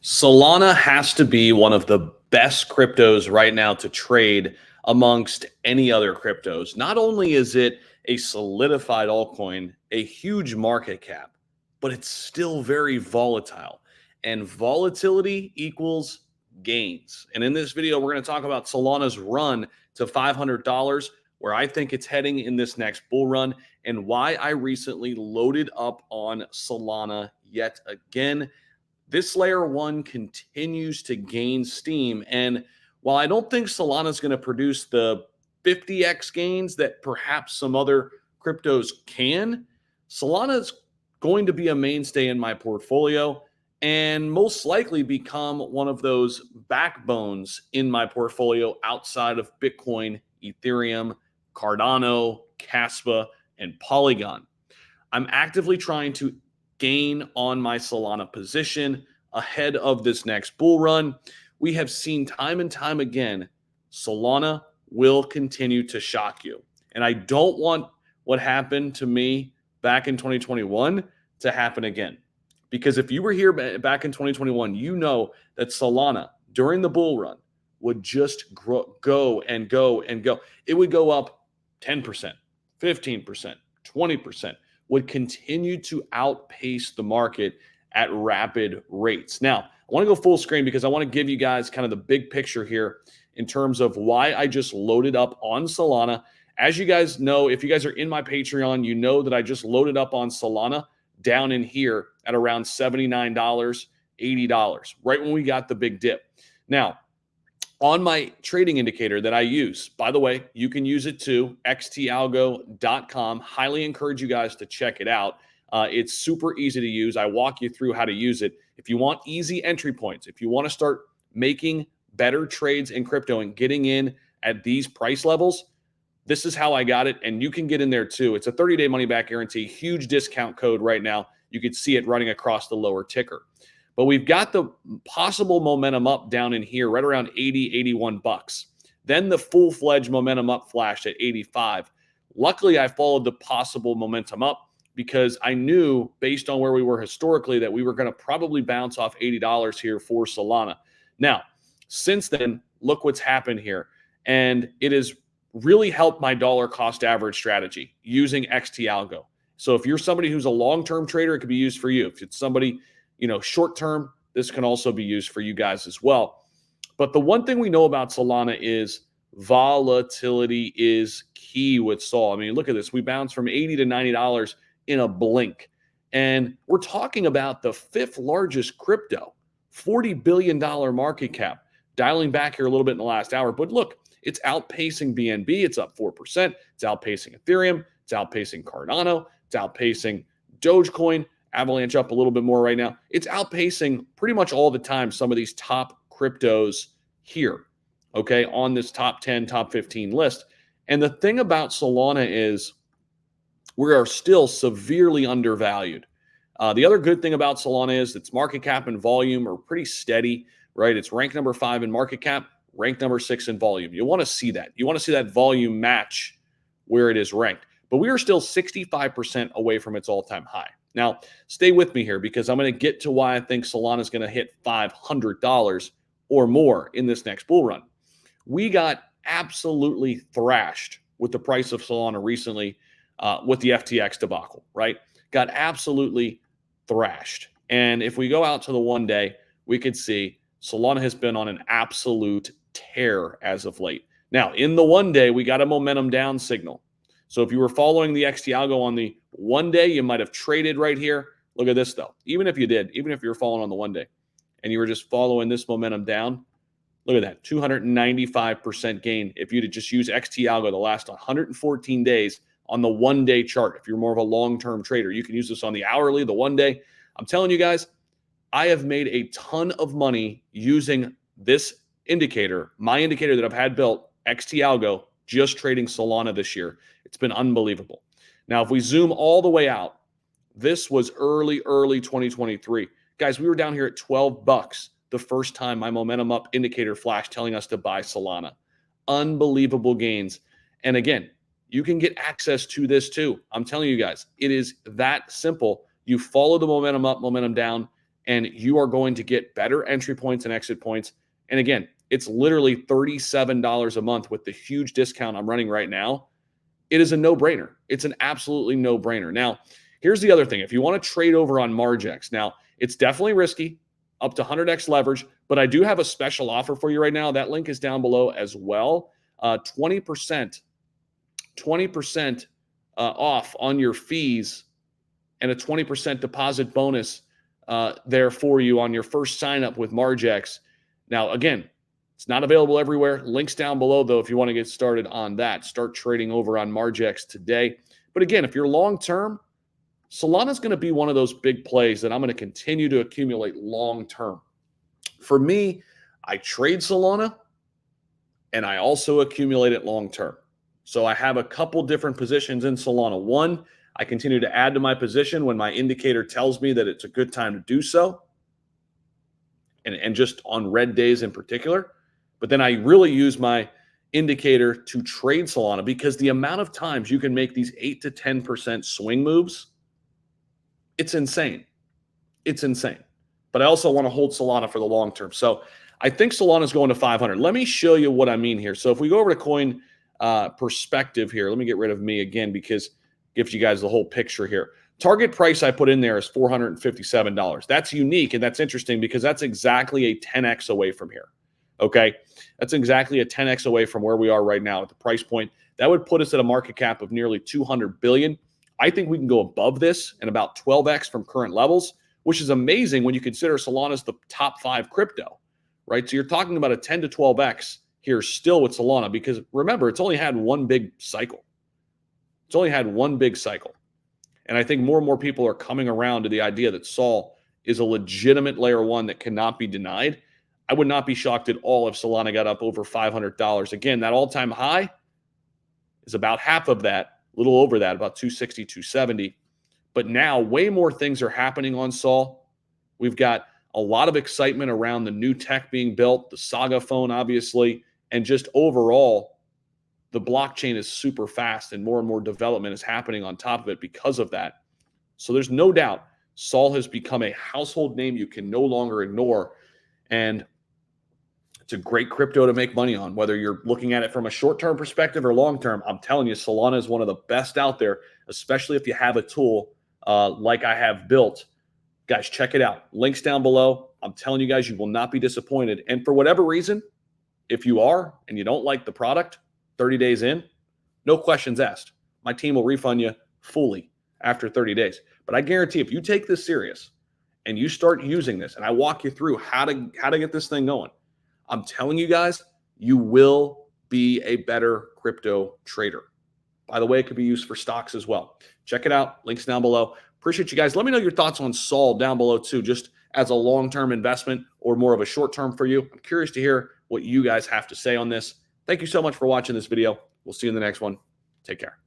Solana has to be one of the best cryptos right now to trade amongst any other cryptos. Not only is it a solidified altcoin, a huge market cap, but it's still very volatile. And volatility equals gains. And in this video, we're going to talk about Solana's run to $500, where I think it's heading in this next bull run, and why I recently loaded up on Solana yet again. This layer one continues to gain steam. And while I don't think Solana is going to produce the 50x gains that perhaps some other cryptos can, Solana is going to be a mainstay in my portfolio and most likely become one of those backbones in my portfolio outside of Bitcoin, Ethereum, Cardano, Caspa, and Polygon. I'm actively trying to gain on my Solana position ahead of this next bull run. We have seen time and time again, Solana will continue to shock you. And I don't want what happened to me back in 2021 to happen again. Because if you were here back in 2021, you know that Solana during the bull run would just go and go and go. It would go up 10%, 15%, 20%. Would continue to outpace the market at rapid rates. Now, I want to go full screen because I want to give you guys kind of the big picture here in terms of why I just loaded up on Solana. As you guys know, if you guys are in my Patreon, you know that I just loaded up on Solana down in here at around $79, $80, right when we got the big dip. Now, on my trading indicator that I use, by the way, you can use it too, xtalgo.com. Highly encourage you guys to check it out. It's super easy to use. I walk you through how to use it. If you want easy entry points, if you want to start making better trades in crypto and getting in at these price levels, this is how I got it. And you can get in there too. It's a 30-day money-back guarantee, huge discount code right now. You can see it running across the lower ticker. But we've got the possible momentum up down in here, right around 80, 81 bucks. Then the full-fledged momentum up flashed at 85. Luckily, I followed the possible momentum up because I knew, based on where we were historically, that we were going to probably bounce off $80 here for Solana. Now, since then, look what's happened here. And it has really helped my dollar cost average strategy using XT Algo. So if you're somebody who's a long-term trader, it could be used for you. If it's somebody short term, this can also be used for you guys as well. But the one thing we know about Solana is volatility is key with Sol. I mean, look at this. We bounced from $80 to $90 in a blink. And we're talking about the fifth largest crypto, $40 billion market cap, dialing back here a little bit in the last hour. But look, it's outpacing BNB. It's up 4%. It's outpacing Ethereum. It's outpacing Cardano. It's outpacing Dogecoin. Avalanche up a little bit more right now. It's outpacing pretty much all the time some of these top cryptos here, okay, on this top 10, top 15 list. And the thing about Solana is we are still severely undervalued. The other good thing about Solana is its market cap and volume are pretty steady, right? It's ranked number 5 in market cap, ranked number 6 in volume. You want to see that. You want to see that volume match where it is ranked. But we are still 65% away from its all-time high. Now, stay with me here because I'm going to get to why I think Solana is going to hit $500 or more in this next bull run. We got absolutely thrashed with the price of Solana recently with the FTX debacle, right? Got absolutely thrashed. And if we go out to the one day, we could see Solana has been on an absolute tear as of late. Now, in the one day, we got a momentum down signal. So if you were following the XT Algo on the one day, you might have traded right here. Look at this, though. Even if you did, even if you're following on the one day and you were just following this momentum down, look at that, 295% gain. If you'd just use XT Algo the last 114 days on the one-day chart, if you're more of a long-term trader, you can use this on the hourly, the one day. I'm telling you guys, I have made a ton of money using this indicator, my indicator that I've had built, XT Algo, just trading Solana this year. It's been unbelievable. Now, if we zoom all the way out, this was early 2023. Guys, we were down here at 12 bucks the first time my momentum up indicator flashed telling us to buy Solana. Unbelievable gains. And again, you can get access to this too. I'm telling you guys, it is that simple. You follow the momentum up, momentum down, and you are going to get better entry points and exit points. And again, it's literally $37 a month with the huge discount I'm running right now. It is a no-brainer. It's an absolutely no-brainer. Now, here's the other thing. If you want to trade over on Margex, now it's definitely risky, up to 100x leverage, but I do have a special offer for you right now. That link is down below as well. 20% off on your fees and a 20% deposit bonus there for you on your first sign up with Margex. Now, again, it's not available everywhere. Links down below, though, if you want to get started on that. Start trading over on Margex today. But again, if you're long-term, Solana is going to be one of those big plays that I'm going to continue to accumulate long-term. For me, I trade Solana, and I also accumulate it long-term. So I have a couple different positions in Solana. One, I continue to add to my position when my indicator tells me that it's a good time to do so, and just on red days in particular. But then I really use my indicator to trade Solana because the amount of times you can make these 8 to 10% swing moves, it's insane. It's insane. But I also want to hold Solana for the long term. So I think Solana is going to 500. Let me show you what I mean here. So if we go over to coin perspective here, let me get rid of me again because it gives you guys the whole picture here. Target price I put in there is $457. That's unique and that's interesting because that's exactly a 10x away from here. Okay, that's exactly a 10x away from where we are right now at the price point. That would put us at a market cap of nearly 200 billion. I think we can go above this and about 12x from current levels, which is amazing when you consider Solana's the top 5 crypto, right? So you're talking about a 10 to 12x here still with Solana because remember, it's only had one big cycle. It's only had one big cycle. And I think more and more people are coming around to the idea that Sol is a legitimate layer 1 that cannot be denied. I would not be shocked at all if Solana got up over $500. Again, that all-time high is about half of that, a little over that, about 260, 270. But now way more things are happening on Sol. We've got a lot of excitement around the new tech being built, the Saga phone, obviously, and just overall, the blockchain is super fast and more development is happening on top of it because of that. So there's no doubt Sol has become a household name you can no longer ignore. And it's a great crypto to make money on, whether you're looking at it from a short-term perspective or long-term. I'm telling you, Solana is one of the best out there, especially if you have a tool like I have built. Guys, check it out. Links down below. I'm telling you guys, you will not be disappointed. And for whatever reason, if you are and you don't like the product 30 days in, no questions asked. My team will refund you fully after 30 days. But I guarantee if you take this serious and you start using this, and I walk you through how to get this thing going, I'm telling you guys, you will be a better crypto trader. By the way, it could be used for stocks as well. Check it out. Links down below. Appreciate you guys. Let me know your thoughts on Sol down below too, just as a long-term investment or more of a short-term for you. I'm curious to hear what you guys have to say on this. Thank you so much for watching this video. We'll see you in the next one. Take care.